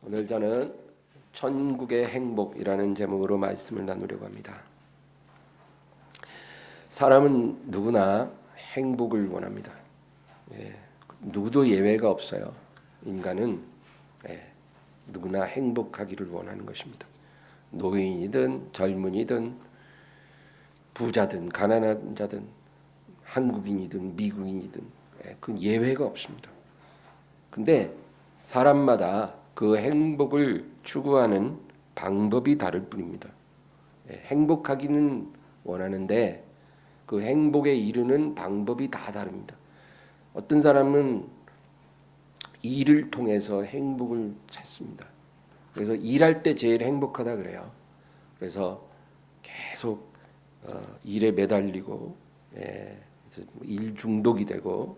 오늘 저는 천국의 행복이라는 제목으로 말씀을 나누려고 합니다. 사람은 누구나 행복을 원합니다. 누구도 예외가 없어요. 인간은 누구나 행복하기를 원하는 것입니다. 노인이든 젊은이든 부자든 가난한 자든 한국인이든 미국인이든 그 예외가 없습니다. 근데 사람마다 그 행복을 추구하는 방법이 다를 뿐입니다. 행복하기는 원하는데 그 행복에 이르는 방법이 다 다릅니다. 어떤 사람은 일을 통해서 행복을 찾습니다. 그래서 일할 때 제일 행복하다 그래요. 그래서 계속 일에 매달리고 일 중독이 되고,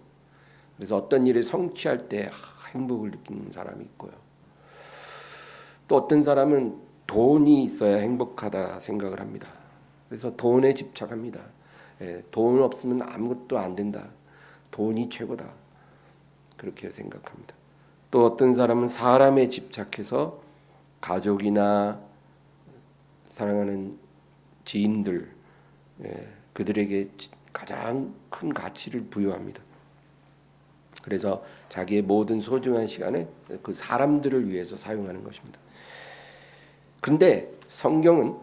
그래서 어떤 일을 성취할 때 행복을 느끼는 사람이 있고요. 또 어떤 사람은 돈이 있어야 행복하다 생각을 합니다. 그래서 돈에 집착합니다. 돈 없으면 아무것도 안 된다. 돈이 최고다. 그렇게 생각합니다. 또 어떤 사람은 사람에 집착해서 가족이나 사랑하는 지인들, 그들에게 가장 큰 가치를 부여합니다. 그래서 자기의 모든 소중한 시간을 그 사람들을 위해서 사용하는 것입니다. 그런데 성경은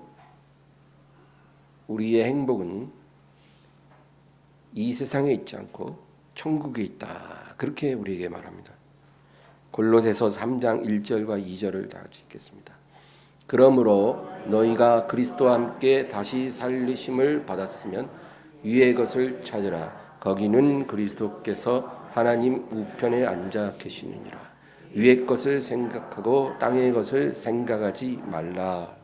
우리의 행복은 이 세상에 있지 않고 천국에 있다, 그렇게 우리에게 말합니다. 골로새서 3장 1절과 2절을 다 같이 읽겠습니다. 그러므로 너희가 그리스도와 함께 다시 살리심을 받았으면 위의 것을 찾으라. 거기는 그리스도께서 하나님 우편에 앉아 계시느니라. 위의 것을 생각하고 땅의 것을 생각하지 말라.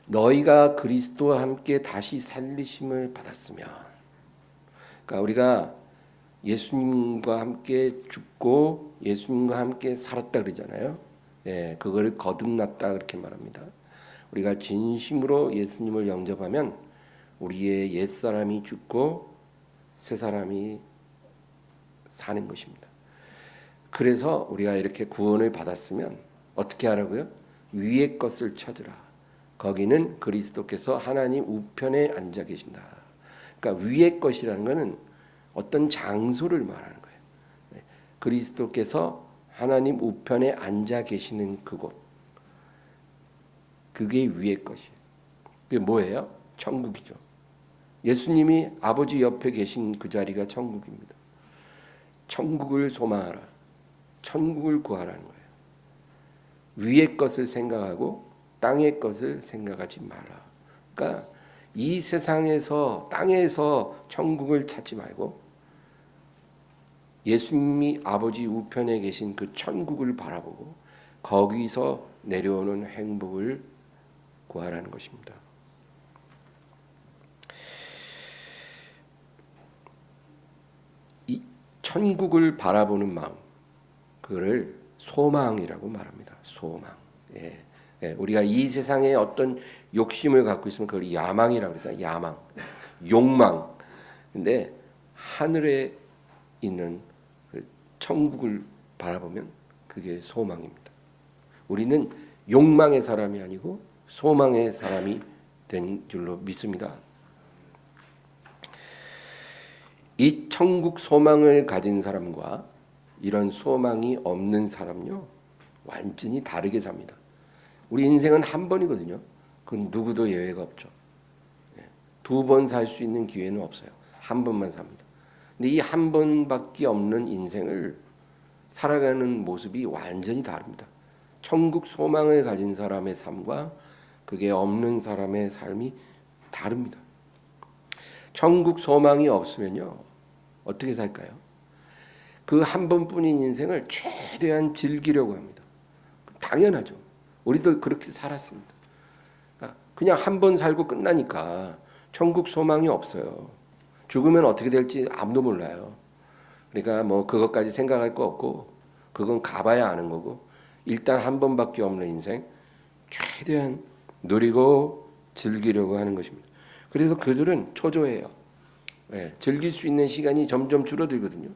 너희가 그리스도와 함께 다시 살리심을 받았으면, 그러니까 우리가 예수님과 함께 죽고 예수님과 함께 살았다 그러잖아요. 그거를 거듭났다 그렇게 말합니다. 우리가 진심으로 예수님을 영접하면 우리의 옛사람이 죽고 새 사람이 사는 것입니다. 그래서 우리가 이렇게 구원을 받았으면 어떻게 하라고요? 위의 것을 찾으라. 거기는 그리스도께서 하나님 우편에 앉아 계신다. 그러니까 위의 것이라는 것은 어떤 장소를 말하는 거예요. 그리스도께서 하나님 우편에 앉아 계시는 그곳, 그게 위의 것이에요. 그게 뭐예요? 천국이죠. 예수님이 아버지 옆에 계신 그 자리가 천국입니다. 천국을 소망하라. 천국을 구하라는 거예요. 위의 것을 생각하고 땅의 것을 생각하지 마라. 그러니까 이 세상에서, 땅에서 천국을 찾지 말고 예수님이 아버지 우편에 계신 그 천국을 바라보고 거기서 내려오는 행복을 구하라는 것입니다. 이 천국을 바라보는 마음, 그거를 소망이라고 말합니다. 소망. 우리가 이 세상에 어떤 욕심을 갖고 있으면 그걸 야망이라고 해서 야망, 욕망. 근데 하늘에 있는 그 천국을 바라보면 그게 소망입니다. 우리는 욕망의 사람이 아니고 소망의 사람이 된 줄로 믿습니다. 이 천국 소망을 가진 사람과 이런 소망이 없는 사람요, 완전히 다르게 삽니다. 우리 인생은 한 번이거든요. 그건 누구도 예외가 없죠. 두 번 살 수 있는 기회는 없어요. 한 번만 삽니다. 근데 이 한 번밖에 없는 인생을 살아가는 모습이 완전히 다릅니다. 천국 소망을 가진 사람의 삶과 그게 없는 사람의 삶이 다릅니다. 천국 소망이 없으면요, 어떻게 살까요? 그 한 번뿐인 인생을 최대한 즐기려고 합니다. 당연하죠. 우리도 그렇게 살았습니다. 그냥 한 번 살고 끝나니까 천국 소망이 없어요. 죽으면 어떻게 될지 아무도 몰라요. 그러니까 뭐 그것까지 생각할 거 없고 그건 가봐야 아는 거고, 일단 한 번밖에 없는 인생 최대한 누리고 즐기려고 하는 것입니다. 그래서 그들은 초조해요. 즐길 수 있는 시간이 점점 줄어들거든요.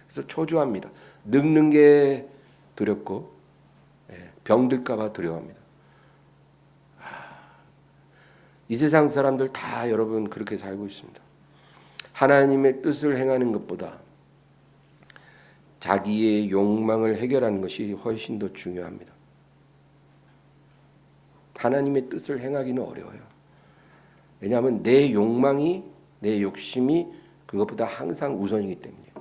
그래서 초조합니다. 늙는 게 두렵고 병들까 봐 두려워합니다. 이 세상 사람들 다 여러분 그렇게 살고 있습니다. 하나님의 뜻을 행하는 것보다 자기의 욕망을 해결하는 것이 훨씬 더 중요합니다. 하나님의 뜻을 행하기는 어려워요. 왜냐하면 내 욕망이, 내 욕심이 그것보다 항상 우선이기 때문이에요.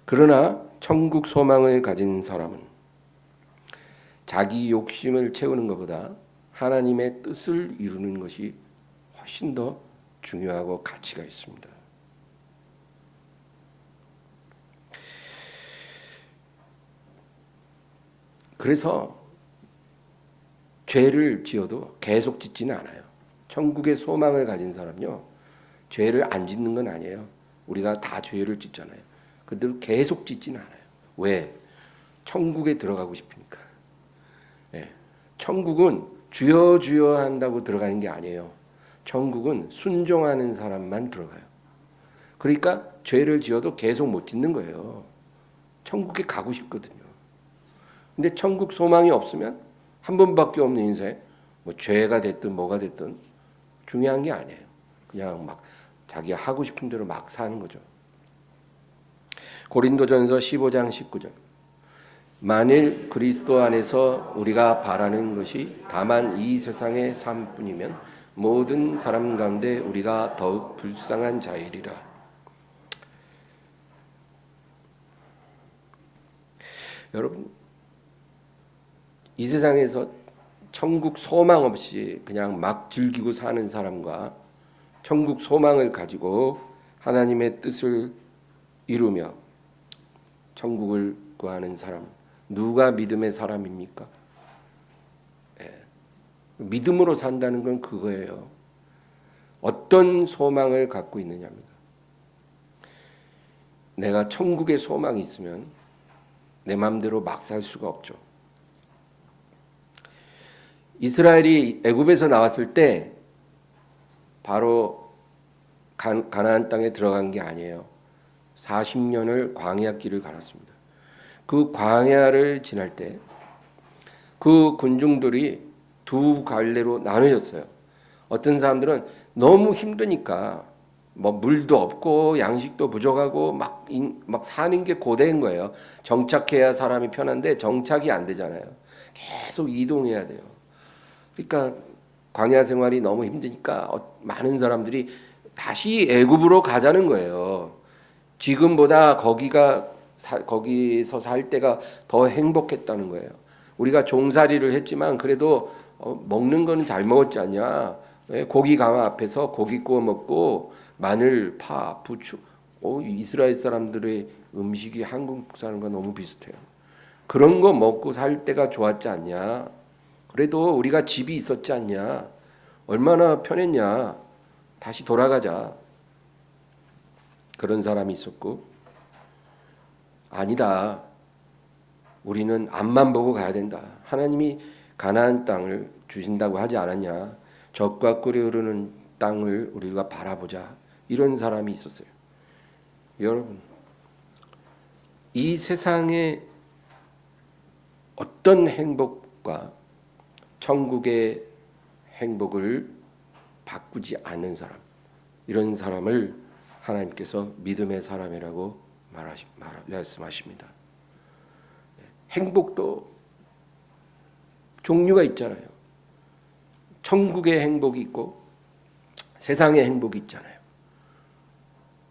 그러나 천국 소망을 가진 사람은 자기 욕심을 채우는 것보다 하나님의 뜻을 이루는 것이 훨씬 더 중요하고 가치가 있습니다. 그래서 죄를 지어도 계속 짓지는 않아요. 천국의 소망을 가진 사람요, 죄를 안 짓는 건 아니에요. 우리가 다 죄를 짓잖아요. 근데 계속 짓지는 않아요. 왜? 천국에 들어가고 싶으니까. 예. 천국은 주여 주여 한다고 들어가는 게 아니에요. 천국은 순종하는 사람만 들어가요. 그러니까 죄를 지어도 계속 못 짓는 거예요. 천국에 가고 싶거든요. 근데 천국 소망이 없으면 한 번밖에 없는 인생, 뭐 죄가 됐든 뭐가 됐든 중요한 게 아니에요. 그냥 막 자기가 하고 싶은 대로 막 사는 거죠. 고린도전서 15장 19절. 만일 그리스도 안에서 우리가 바라는 것이 다만 이 세상의 삶뿐이면 모든 사람 가운데 우리가 더욱 불쌍한 자이리라. 여러분, 이 세상에서 천국 소망 없이 그냥 막 즐기고 사는 사람과 천국 소망을 가지고 하나님의 뜻을 이루며 천국을 구하는 사람, 누가 믿음의 사람입니까? 예. 믿음으로 산다는 건 그거예요. 어떤 소망을 갖고 있느냐입니다. 내가 천국의 소망이 있으면 내 마음대로 막 살 수가 없죠. 이스라엘이 애굽에서 나왔을 때 바로 가나안 땅에 들어간 게 아니에요. 40년을 광야 길을 갈았습니다. 그 광야를 지날 때 그 군중들이 두 갈래로 나눠졌어요. 어떤 사람들은 너무 힘드니까 뭐 물도 없고 양식도 부족하고 막 사는 게 고된 거예요. 정착해야 사람이 편한데 정착이 안 되잖아요. 계속 이동해야 돼요. 그러니까 광야 생활이 너무 힘드니까 많은 사람들이 다시 애굽으로 가자는 거예요. 지금보다 거기서 살 때가 더 행복했다는 거예요. 우리가 종살이를 했지만 그래도 먹는 거는 잘 먹었지 않냐. 고기 가마 앞에서 고기 구워 먹고 마늘, 파, 부추. 이스라엘 사람들의 음식이 한국 사람과 너무 비슷해요. 그런 거 먹고 살 때가 좋았지 않냐. 그래도 우리가 집이 있었지 않냐. 얼마나 편했냐. 다시 돌아가자. 그런 사람이 있었고, 아니다. 우리는 앞만 보고 가야 된다. 하나님이 가나안 땅을 주신다고 하지 않았냐. 젖과 꿀이 흐르는 땅을 우리가 바라보자. 이런 사람이 있었어요. 여러분, 이 세상의 어떤 행복과 천국의 행복을 바꾸지 않는 사람, 이런 사람을 하나님께서 믿음의 사람이라고 말씀하십니다. 행복도 종류가 있잖아요. 천국의 행복이 있고 세상의 행복이 있잖아요.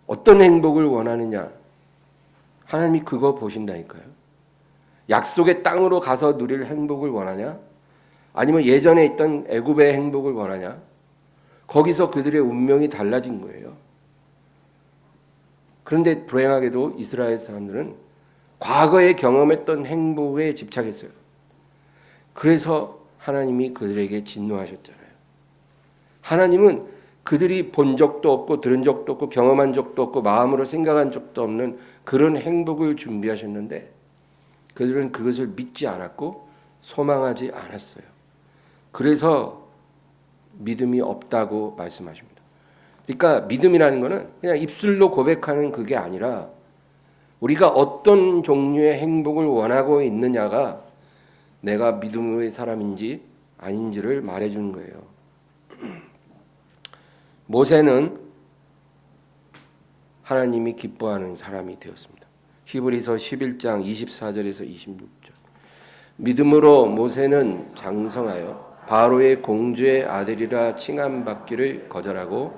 어떤 행복을 원하느냐? 하나님이 그거 보신다니까요. 약속의 땅으로 가서 누릴 행복을 원하냐? 아니면 예전에 있던 애굽의 행복을 원하냐? 거기서 그들의 운명이 달라진 거예요. 그런데 불행하게도 이스라엘 사람들은 과거에 경험했던 행복에 집착했어요. 그래서 하나님이 그들에게 진노하셨잖아요. 하나님은 그들이 본 적도 없고 들은 적도 없고 경험한 적도 없고 마음으로 생각한 적도 없는 그런 행복을 준비하셨는데 그들은 그것을 믿지 않았고 소망하지 않았어요. 그래서 믿음이 없다고 말씀하십니다. 그러니까 믿음이라는 것은 그냥 입술로 고백하는 그게 아니라 우리가 어떤 종류의 행복을 원하고 있느냐가 내가 믿음의 사람인지 아닌지를 말해주는 거예요. 모세는 하나님이 기뻐하는 사람이 되었습니다. 히브리서 11장 24절에서 26절. 믿음으로 모세는 장성하여 바로의 공주의 아들이라 칭함받기를 거절하고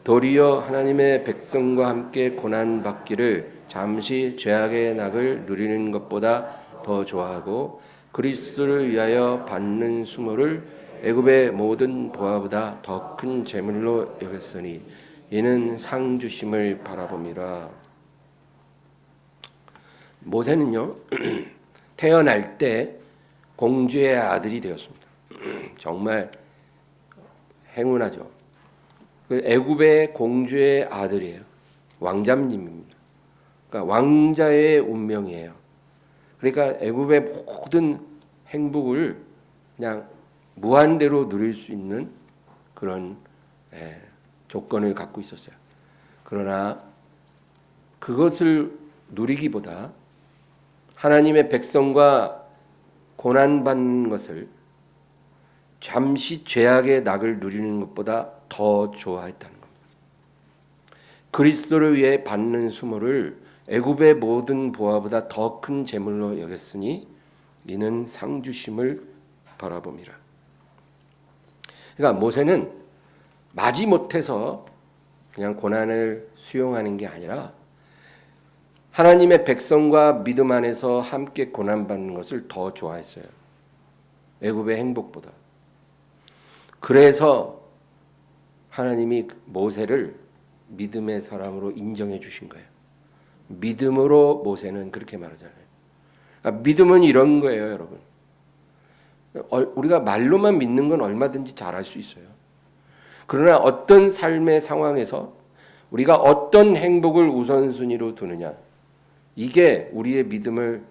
도리어 하나님의 백성과 함께 고난받기를 잠시 죄악의 낙을 누리는 것보다 더 좋아하고 그리스도를 위하여 받는 수모를 애굽의 모든 보화보다 더 큰 재물로 여겼으니 이는 상 주심을 바라봄이라. 모세는요 태어날 때 공주의 아들이 되었습니다. 정말 행운하죠. 그 애굽의 공주의 아들이에요. 왕자님입니다. 그러니까 왕자의 운명이에요. 그러니까 애굽의 모든 행복을 그냥 무한대로 누릴 수 있는 그런 조건을 갖고 있었어요. 그러나 그것을 누리기보다 하나님의 백성과 고난받는 것을 잠시 죄악의 낙을 누리는 것보다 더 좋아했다는 겁니다. 그리스도를 위해 받는 수모를 애굽의 모든 보화보다 더 큰 재물로 여겼으니 이는 상 주심을 바라봄이라. 그러니까 모세는 마지못해서 그냥 고난을 수용하는 게 아니라 하나님의 백성과 믿음 안에서 함께 고난받는 것을 더 좋아했어요. 애굽의 행복보다. 그래서 하나님이 모세를 믿음의 사람으로 인정해 주신 거예요. 믿음으로 모세는 그렇게 말하잖아요. 그러니까 믿음은 이런 거예요, 여러분. 우리가 말로만 믿는 건 얼마든지 잘할 수 있어요. 그러나 어떤 삶의 상황에서 우리가 어떤 행복을 우선순위로 두느냐, 이게 우리의 믿음을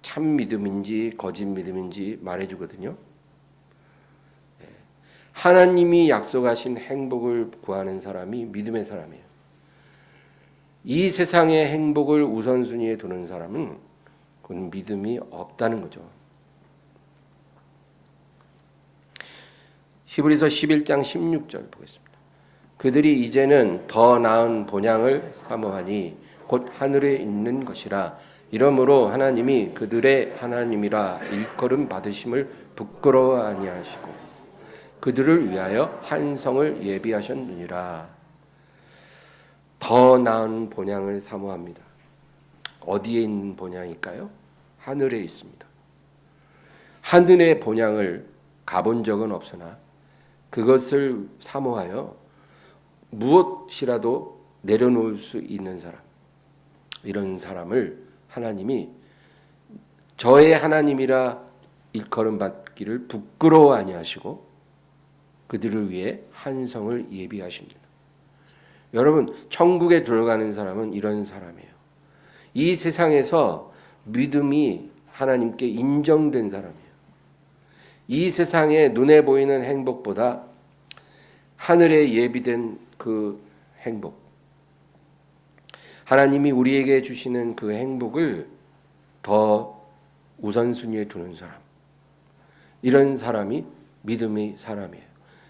참 믿음인지 거짓 믿음인지 말해주거든요. 하나님이 약속하신 행복을 구하는 사람이 믿음의 사람이에요. 이 세상의 행복을 우선순위에 두는 사람은 그건 믿음이 없다는 거죠. 히브리서 11장 16절 보겠습니다. 그들이 이제는 더 나은 본향을 사모하니 곧 하늘에 있는 것이라. 이러므로 하나님이 그들의 하나님이라 일컬음 받으심을 부끄러워 아니하시고 그들을 위하여 한 성을 예비하셨느니라. 더 나은 본향을 사모합니다. 어디에 있는 본향일까요? 하늘에 있습니다. 하늘의 본향을 가본 적은 없으나 그것을 사모하여 무엇이라도 내려놓을 수 있는 사람, 이런 사람을 하나님이 저의 하나님이라 일컬음 받기를 부끄러워 아니하시고 그들을 위해 한 성을 예비하십니다. 여러분, 천국에 들어가는 사람은 이런 사람이에요. 이 세상에서 믿음이 하나님께 인정된 사람이에요. 이 세상에 눈에 보이는 행복보다 하늘에 예비된 그 행복, 하나님이 우리에게 주시는 그 행복을 더 우선순위에 두는 사람, 이런 사람이 믿음의 사람이에요.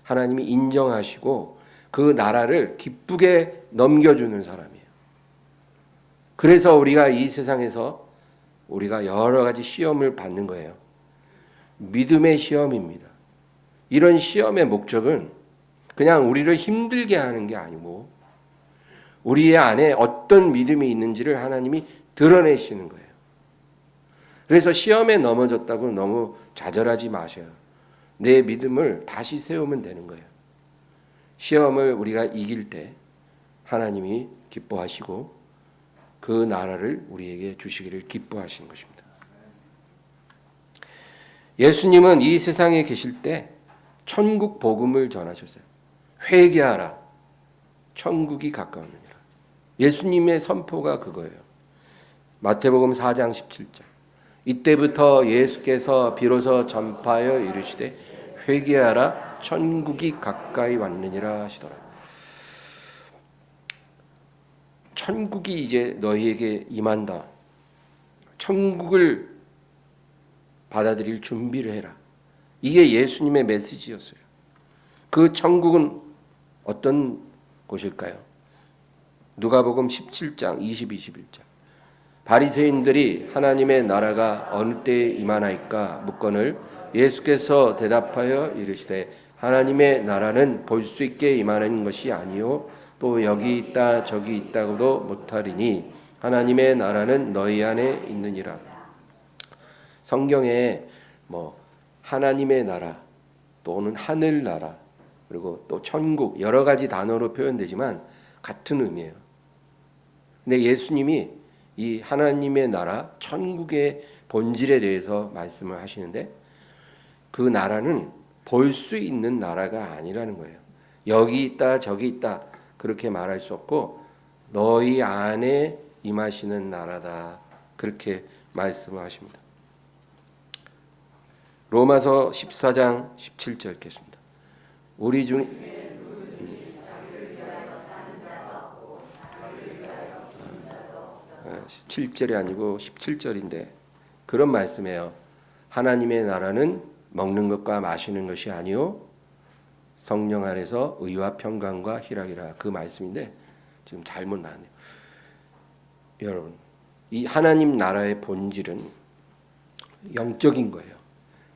하나님이 인정하시고 그 나라를 기쁘게 넘겨주는 사람이에요. 그래서 우리가 이 세상에서 우리가 여러 가지 시험을 받는 거예요. 믿음의 시험입니다. 이런 시험의 목적은 그냥 우리를 힘들게 하는 게 아니고 우리의 안에 어떤 믿음이 있는지를 하나님이 드러내시는 거예요. 그래서 시험에 넘어졌다고 너무 좌절하지 마세요. 내 믿음을 다시 세우면 되는 거예요. 시험을 우리가 이길 때 하나님이 기뻐하시고 그 나라를 우리에게 주시기를 기뻐하시는 것입니다. 예수님은 이 세상에 계실 때 천국 복음을 전하셨어요. 회개하라, 천국이 가까우느니라. 예수님의 선포가 그거예요. 마태복음 4장 17절. 이때부터 예수께서 비로소 전파하여 이르시되 회개하라, 천국이 가까이 왔느니라 하시더라. 천국이 이제 너희에게 임한다. 천국을 받아들일 준비를 해라. 이게 예수님의 메시지였어요. 그 천국은 어떤 곳일까요? 누가복음 17장 20, 21절. 바리새인들이 하나님의 나라가 어느 때에 임하나이까 묻거늘 예수께서 대답하여 이르시되 하나님의 나라는 볼 수 있게 임하는 것이 아니요 또 여기 있다 저기 있다고도 못하리니 하나님의 나라는 너희 안에 있느니라. 성경에 하나님의 나라 또는 하늘 나라 그리고 또 천국 여러 가지 단어로 표현되지만 같은 의미예요. 근데 예수님이 이 하나님의 나라 천국의 본질에 대해서 말씀을 하시는데 그 나라는 볼 수 있는 나라가 아니라는 거예요. 여기 있다 저기 있다 그렇게 말할 수 없고 너희 안에 임하시는 나라다 그렇게 말씀을 하십니다. 로마서 14장 17절 읽겠습니다. 우리 중 7절이 아니고 17절인데 그런 말씀이에요. 하나님의 나라는 먹는 것과 마시는 것이 아니요 성령 안에서 의와 평강과 희락이라 그 말씀인데 지금 잘못 나왔네요. 여러분 이 하나님 나라의 본질은 영적인 거예요.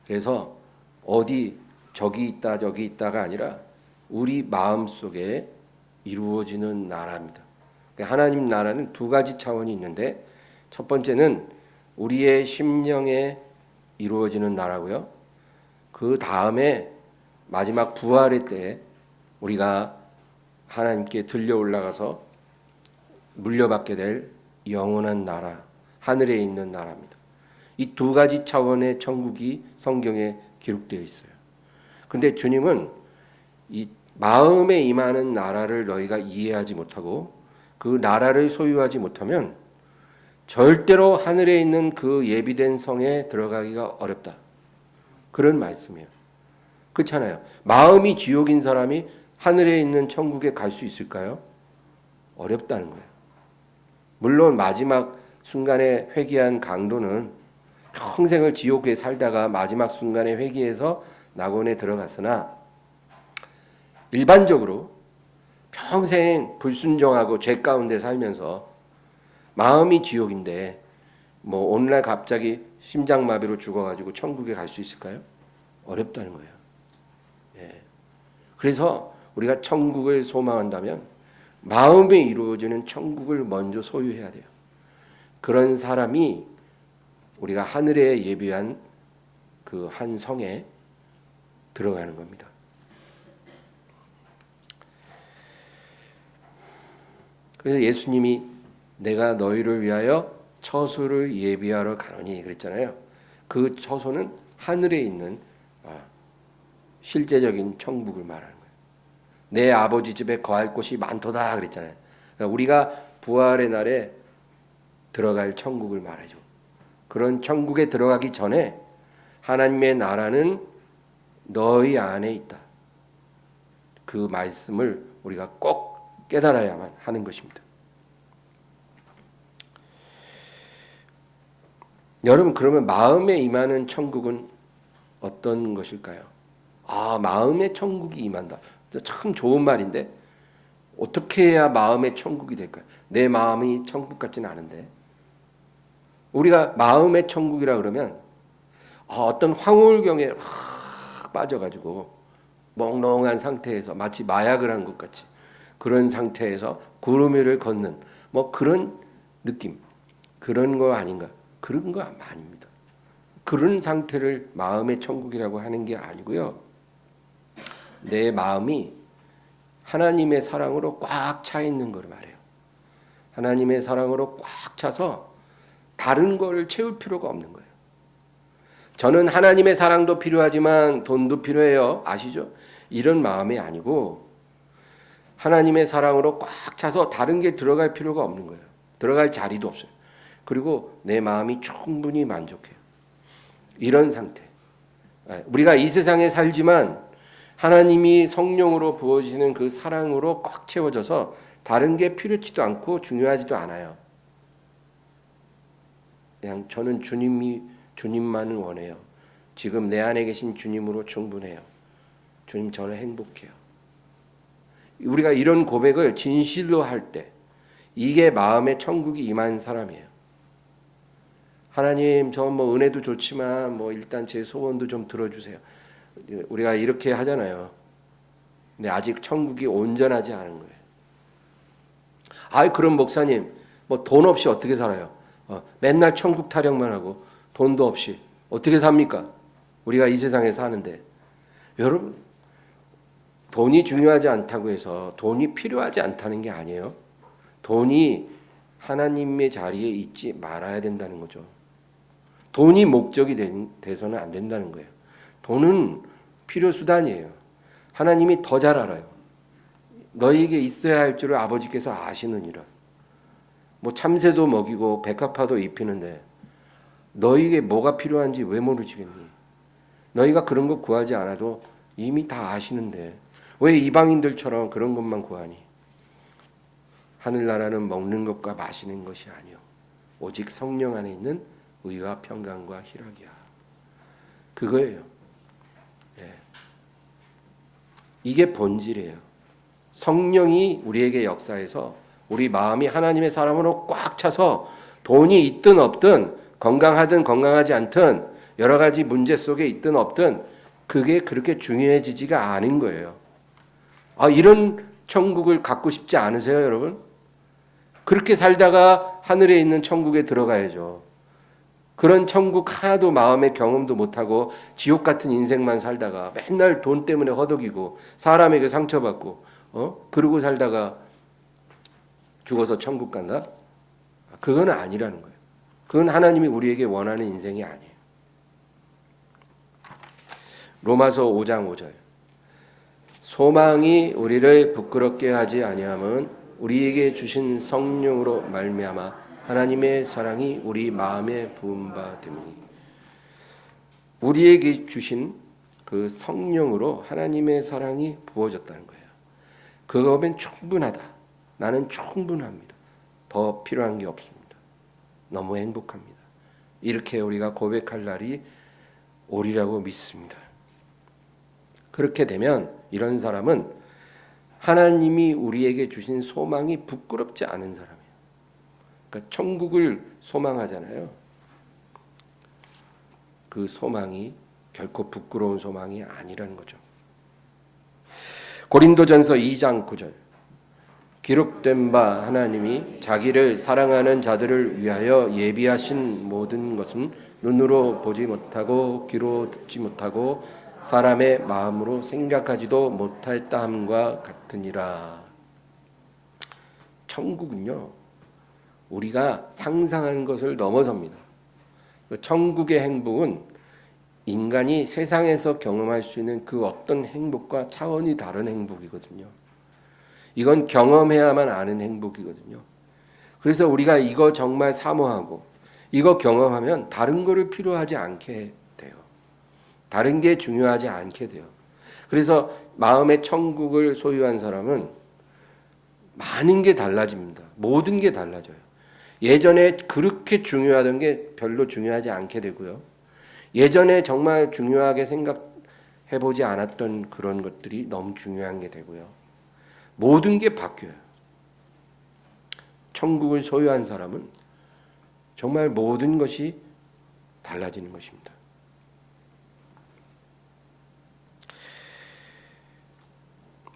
그래서 어디 저기 있다 저기 있다가 아니라 우리 마음속에 이루어지는 나라입니다. 하나님 나라는 두 가지 차원이 있는데 첫 번째는 우리의 심령에 이루어지는 나라고요. 그 다음에 마지막 부활의 때 우리가 하나님께 들려 올라가서 물려받게 될 영원한 나라, 하늘에 있는 나라입니다. 이 두 가지 차원의 천국이 성경에 기록되어 있어요. 근데 주님은 이 마음에 임하는 나라를 너희가 이해하지 못하고 그 나라를 소유하지 못하면 절대로 하늘에 있는 그 예비된 성에 들어가기가 어렵다. 그런 말씀이에요. 그렇잖아요. 마음이 지옥인 사람이 하늘에 있는 천국에 갈 수 있을까요? 어렵다는 거예요. 물론 마지막 순간에 회개한 강도는 평생을 지옥에 살다가 마지막 순간에 회개해서 낙원에 들어갔으나 일반적으로 평생 불순종하고 죄 가운데 살면서 마음이 지옥인데 오늘날 갑자기 심장마비로 죽어가지고 천국에 갈 수 있을까요? 어렵다는 거예요. 예. 그래서 우리가 천국을 소망한다면 마음에 이루어지는 천국을 먼저 소유해야 돼요. 그런 사람이 우리가 하늘에 예비한 그 한 성에 들어가는 겁니다. 그래서 예수님이 내가 너희를 위하여 처소를 예비하러 가노니 그랬잖아요. 그 처소는 하늘에 있는 실제적인 천국을 말하는 거예요. 내 아버지 집에 거할 곳이 많도다 그랬잖아요. 그러니까 우리가 부활의 날에 들어갈 천국을 말하죠. 그런 천국에 들어가기 전에 하나님의 나라는 너희 안에 있다. 그 말씀을 우리가 꼭 깨달아야만 하는 것입니다. 여러분 그러면 마음에 임하는 천국은 어떤 것일까요? 마음의 천국이 임한다. 참 좋은 말인데 어떻게 해야 마음의 천국이 될까요? 내 마음이 천국 같지는 않은데 우리가 마음의 천국이라 그러면 어떤 황홀경에 확 빠져가지고 몽롱한 상태에서 마치 마약을 한 것 같이 그런 상태에서 구름 위를 걷는 그런 느낌 그런 거 아닌가? 그런 거 아닙니다. 그런 상태를 마음의 천국이라고 하는 게 아니고요. 내 마음이 하나님의 사랑으로 꽉 차 있는 걸 말해요. 하나님의 사랑으로 꽉 차서 다른 거를 채울 필요가 없는 거예요. 저는 하나님의 사랑도 필요하지만 돈도 필요해요. 아시죠? 이런 마음이 아니고 하나님의 사랑으로 꽉 차서 다른 게 들어갈 필요가 없는 거예요. 들어갈 자리도 없어요. 그리고 내 마음이 충분히 만족해요. 이런 상태. 우리가 이 세상에 살지만 하나님이 성령으로 부어지는 그 사랑으로 꽉 채워져서 다른 게 필요치도 않고 중요하지도 않아요. 그냥 저는 주님만을 원해요. 지금 내 안에 계신 주님으로 충분해요. 주님, 저는 행복해요. 우리가 이런 고백을 진실로 할 때 이게 마음의 천국이 임한 사람이에요. 하나님, 저 뭐 은혜도 좋지만 뭐 일단 제 소원도 좀 들어주세요. 우리가 이렇게 하잖아요. 근데 아직 천국이 온전하지 않은 거예요. 그럼 목사님, 뭐 돈 없이 어떻게 살아요? 맨날 천국 타령만 하고 돈도 없이 어떻게 삽니까? 우리가 이 세상에 사는데. 여러분, 돈이 중요하지 않다고 해서 돈이 필요하지 않다는 게 아니에요. 돈이 하나님의 자리에 있지 말아야 된다는 거죠. 돈이 목적이 돼서는 안 된다는 거예요. 돈은 필요 수단이에요. 하나님이 더 잘 알아요. 너희에게 있어야 할 줄을 아버지께서 아시느니라. 뭐 참새도 먹이고 백합화도 입히는데 너희에게 뭐가 필요한지 왜 모르시겠니? 너희가 그런 거 구하지 않아도 이미 다 아시는데 왜 이방인들처럼 그런 것만 구하니? 하늘나라는 먹는 것과 마시는 것이 아니요 오직 성령 안에 있는 의와 평강과 희락이야. 그거예요. 네. 이게 본질이에요. 성령이 우리에게 역사해서 우리 마음이 하나님의 사람으로 꽉 차서 돈이 있든 없든 건강하든 건강하지 않든 여러 가지 문제 속에 있든 없든 그게 그렇게 중요해지지가 않은 거예요. 이런 천국을 갖고 싶지 않으세요, 여러분? 그렇게 살다가 하늘에 있는 천국에 들어가야죠. 그런 천국 하나도 마음의 경험도 못하고 지옥 같은 인생만 살다가 맨날 돈 때문에 허덕이고 사람에게 상처받고 그러고 살다가 죽어서 천국 간다? 그건 아니라는 거예요. 그건 하나님이 우리에게 원하는 인생이 아니에요. 로마서 5장 5절. 소망이 우리를 부끄럽게 하지 아니함은 우리에게 주신 성령으로 말미암아 하나님의 사랑이 우리 마음에 부은 바 됨이니. 우리에게 주신 그 성령으로 하나님의 사랑이 부어졌다는 거예요. 그거면 충분하다. 나는 충분합니다. 더 필요한 게 없습니다. 너무 행복합니다. 이렇게 우리가 고백할 날이 오리라고 믿습니다. 그렇게 되면 이런 사람은 하나님이 우리에게 주신 소망이 부끄럽지 않은 사람이에요. 그러니까 천국을 소망하잖아요. 그 소망이 결코 부끄러운 소망이 아니라는 거죠. 고린도전서 2장 9절. 기록된 바 하나님이 자기를 사랑하는 자들을 위하여 예비하신 모든 것은 눈으로 보지 못하고 귀로 듣지 못하고 사람의 마음으로 생각하지도 못하였다 함과 같으니라. 천국은요, 우리가 상상하는 것을 넘어섭니다. 천국의 행복은 인간이 세상에서 경험할 수 있는 그 어떤 행복과 차원이 다른 행복이거든요. 이건 경험해야만 아는 행복이거든요. 그래서 우리가 이거 정말 사모하고 이거 경험하면 다른 거를 필요하지 않게 돼요. 다른 게 중요하지 않게 돼요. 그래서 마음의 천국을 소유한 사람은 많은 게 달라집니다. 모든 게 달라져요. 예전에 그렇게 중요하던 게 별로 중요하지 않게 되고요. 예전에 정말 중요하게 생각해보지 않았던 그런 것들이 너무 중요한 게 되고요. 모든 게 바뀌어요. 천국을 소유한 사람은 정말 모든 것이 달라지는 것입니다.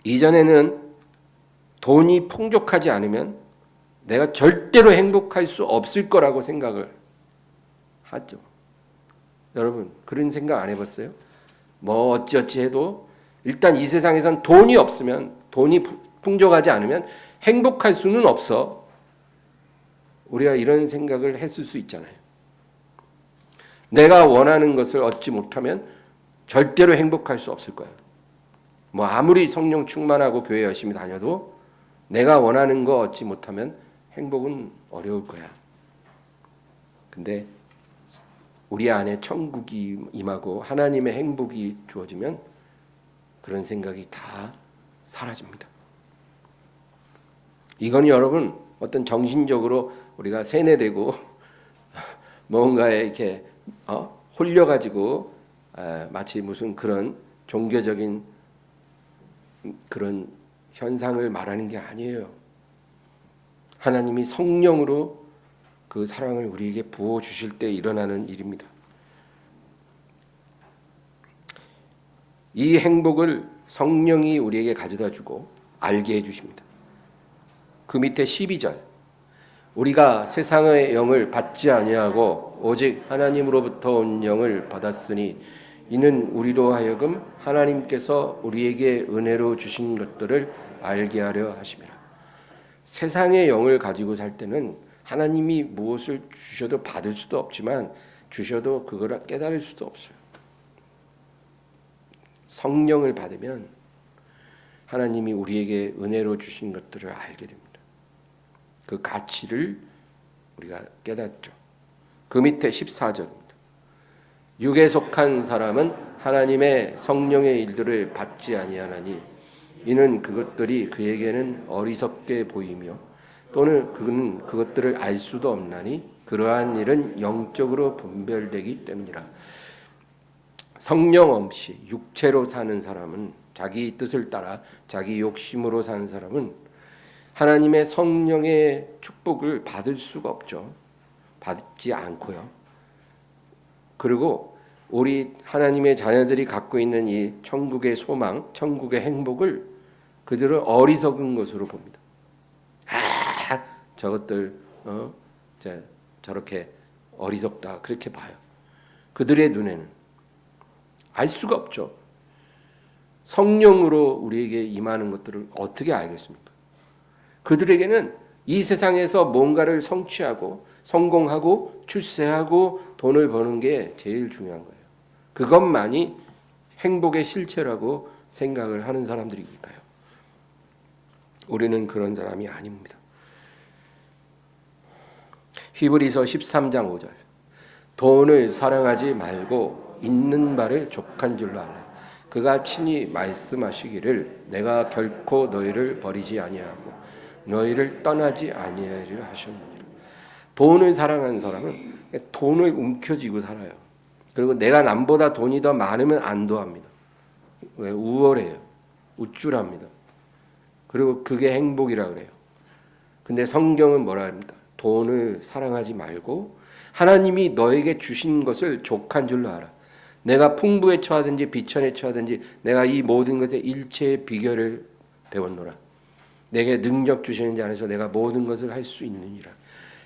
이전에는 돈이 풍족하지 않으면 내가 절대로 행복할 수 없을 거라고 생각을 하죠. 여러분, 그런 생각 안 해봤어요? 뭐 어찌어찌 해도 일단 이 세상에선 돈이 없으면, 돈이 풍족하지 않으면 행복할 수는 없어. 우리가 이런 생각을 했을 수 있잖아요. 내가 원하는 것을 얻지 못하면 절대로 행복할 수 없을 거야. 뭐 아무리 성령 충만하고 교회 열심히 다녀도 내가 원하는 거 얻지 못하면 행복은 어려울 거야. 근데 우리 안에 천국이 임하고 하나님의 행복이 주어지면 그런 생각이 다 사라집니다. 이건 여러분 어떤 정신적으로 우리가 세뇌되고 뭔가에 이렇게 홀려가지고 마치 무슨 그런 종교적인 그런 현상을 말하는 게 아니에요. 하나님이 성령으로 그 사랑을 우리에게 부어 주실 때 일어나는 일입니다. 이 행복을 성령이 우리에게 가져다 주고 알게 해 주십니다. 그 밑에 12절, 우리가 세상의 영을 받지 아니하고 오직 하나님으로부터 온 영을 받았으니 이는 우리로 하여금 하나님께서 우리에게 은혜로 주신 것들을 알게 하려 하심이라. 세상의 영을 가지고 살 때는 하나님이 무엇을 주셔도 받을 수도 없지만 주셔도 그거를 깨달을 수도 없어요. 성령을 받으면 하나님이 우리에게 은혜로 주신 것들을 알게 됩니다. 그 가치를 우리가 깨닫죠. 그 밑에 14절입니다. 육에 속한 사람은 하나님의 성령의 일들을 받지 아니하나니 이는 그것들이 그에게는 어리석게 보이며 또는 그는 그것들을 알 수도 없나니 그러한 일은 영적으로 분별되기 때문이라. 성령 없이 육체로 사는 사람은, 자기 뜻을 따라 자기 욕심으로 사는 사람은 하나님의 성령의 축복을 받을 수가 없죠. 받지 않고요. 그리고 우리 하나님의 자녀들이 갖고 있는 이 천국의 소망, 천국의 행복을 그들은 어리석은 것으로 봅니다. 저것들 저렇게 어리석다 그렇게 봐요. 그들의 눈에는 알 수가 없죠. 성령으로 우리에게 임하는 것들을 어떻게 알겠습니까? 그들에게는 이 세상에서 뭔가를 성취하고 성공하고 출세하고 돈을 버는 게 제일 중요한 거예요. 그것만이 행복의 실체라고 생각을 하는 사람들이니까요. 우리는 그런 사람이 아닙니다. 히브리서 13장 5절, 돈을 사랑하지 말고 있는 바를 족한 줄로 알라. 그가 친히 말씀하시기를 내가 결코 너희를 버리지 아니하고 너희를 떠나지 아니하리라 하셨느니라. 돈을 사랑하는 사람은 돈을 움켜쥐고 살아요. 그리고 내가 남보다 돈이 더 많으면 안도합니다. 왜? 우월해요. 우쭐합니다. 그리고 그게 행복이라 그래요. 근데 성경은 뭐라 합니까? 돈을 사랑하지 말고 하나님이 너에게 주신 것을 족한 줄로 알아. 내가 풍부에 처하든지 비천에 처하든지 내가 이 모든 것의 일체의 비결을 배웠노라. 내게 능력 주시는 자 안에서 내가 모든 것을 할 수 있느니라.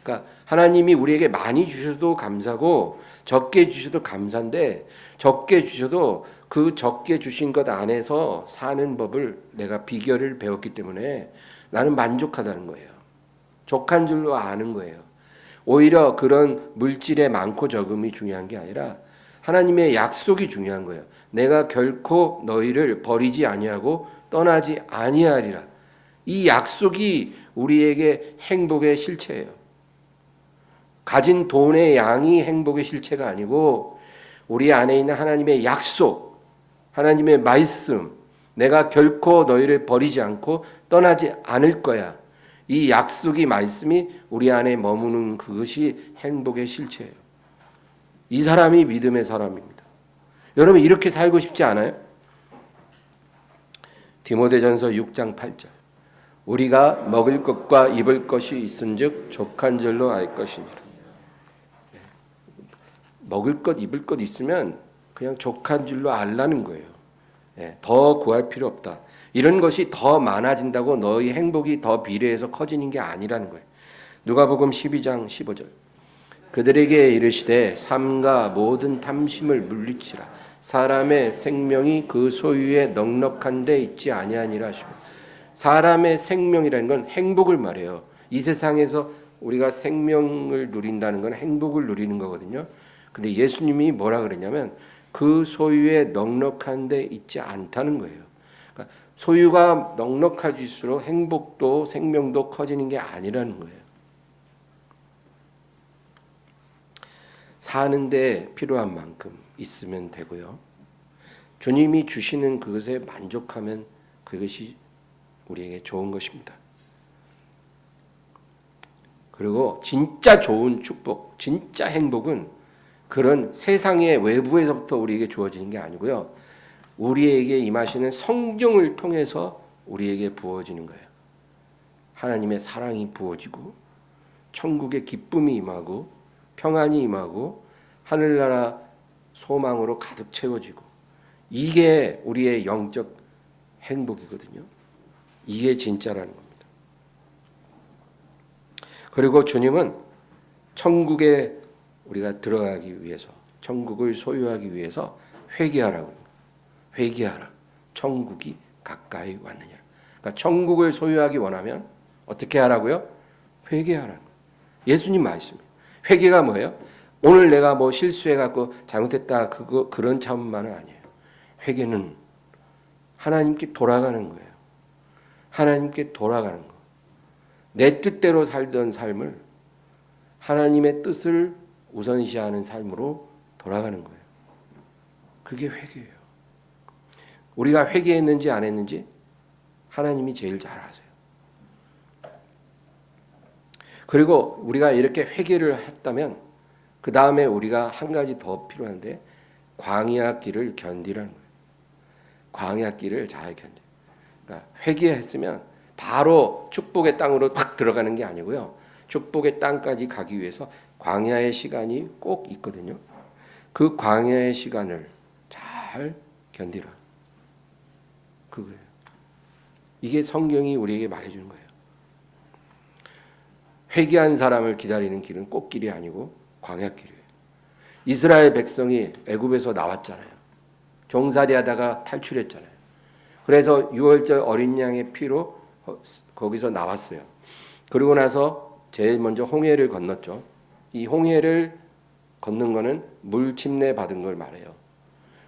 그러니까 하나님이 우리에게 많이 주셔도 감사고 적게 주셔도 감사인데 적게 주셔도 그 적게 주신 것 안에서 사는 법을 내가 비결을 배웠기 때문에 나는 만족하다는 거예요. 족한 줄로 아는 거예요. 오히려 그런 물질의 많고 적음이 중요한 게 아니라 하나님의 약속이 중요한 거예요. 내가 결코 너희를 버리지 아니하고 떠나지 아니하리라. 이 약속이 우리에게 행복의 실체예요. 가진 돈의 양이 행복의 실체가 아니고 우리 안에 있는 하나님의 약속, 하나님의 말씀, 내가 결코 너희를 버리지 않고 떠나지 않을 거야. 이 약속이 말씀이 우리 안에 머무는 그것이 행복의 실체예요. 이 사람이 믿음의 사람입니다. 여러분 이렇게 살고 싶지 않아요? 디모데전서 6장 8절, 우리가 먹을 것과 입을 것이 있은즉 족한 줄로 알 것이니라. 먹을 것 입을 것 있으면 그냥 족한 줄로 알라는 거예요. 더 구할 필요 없다. 이런 것이 더 많아진다고 너희 행복이 더 비례해서 커지는 게 아니라는 거예요. 누가복음 12장 15절, 그들에게 이르시되 삼가 모든 탐심을 물리치라. 사람의 생명이 그 소유에 넉넉한 데 있지 아니하니라 하시고. 사람의 생명이라는 건 행복을 말해요. 이 세상에서 우리가 생명을 누린다는 건 행복을 누리는 거거든요. 근데 예수님이 뭐라 그랬냐면 그 소유에 넉넉한 데 있지 않다는 거예요. 그러니까 소유가 넉넉해질수록 행복도 생명도 커지는 게 아니라는 거예요. 사는데 필요한 만큼 있으면 되고요. 주님이 주시는 그것에 만족하면 그것이 우리에게 좋은 것입니다. 그리고 진짜 좋은 축복, 진짜 행복은 그런 세상의 외부에서부터 우리에게 주어지는 게 아니고요. 우리에게 임하시는 성령을 통해서 우리에게 부어지는 거예요. 하나님의 사랑이 부어지고 천국의 기쁨이 임하고 평안이 임하고 하늘나라 소망으로 가득 채워지고 이게 우리의 영적 행복이거든요. 이게 진짜라는 겁니다. 그리고 주님은 천국에 우리가 들어가기 위해서 천국을 소유하기 위해서 회개하라고 합니다. 회개하라. 천국이 가까이 왔느니라. 그러니까 천국을 소유하기 원하면 어떻게 하라고요? 회개하라는 거예요. 예수님 말씀이에요. 회개가 뭐예요? 오늘 내가 뭐 실수해갖고 잘못했다 그런 차원만은 아니에요. 회개는 하나님께 돌아가는 거예요. 하나님께 돌아가는 거. 내 뜻대로 살던 삶을 하나님의 뜻을 우선시하는 삶으로 돌아가는 거예요. 그게 회개예요. 우리가 회개했는지 안 했는지 하나님이 제일 잘 아세요. 그리고 우리가 이렇게 회개를 했다면 그 다음에 우리가 한 가지 더 필요한데 광야 길을 견디라는 거예요. 광야 길을 잘 견디. 그러니까 회개했으면 바로 축복의 땅으로 팍 들어가는 게 아니고요. 축복의 땅까지 가기 위해서 광야의 시간이 꼭 있거든요. 그 광야의 시간을 잘 견디라. 그거예요. 이게 성경이 우리에게 말해주는 거예요. 회개한 사람을 기다리는 길은 꽃길이 아니고 광야길이에요. 이스라엘 백성이 애굽에서 나왔잖아요. 종살이하다가 탈출했잖아요. 그래서 유월절 어린 양의 피로 거기서 나왔어요. 그리고 나서 제일 먼저 홍해를 건넜죠. 이 홍해를 걷는 거는 물 침례 받은 걸 말해요.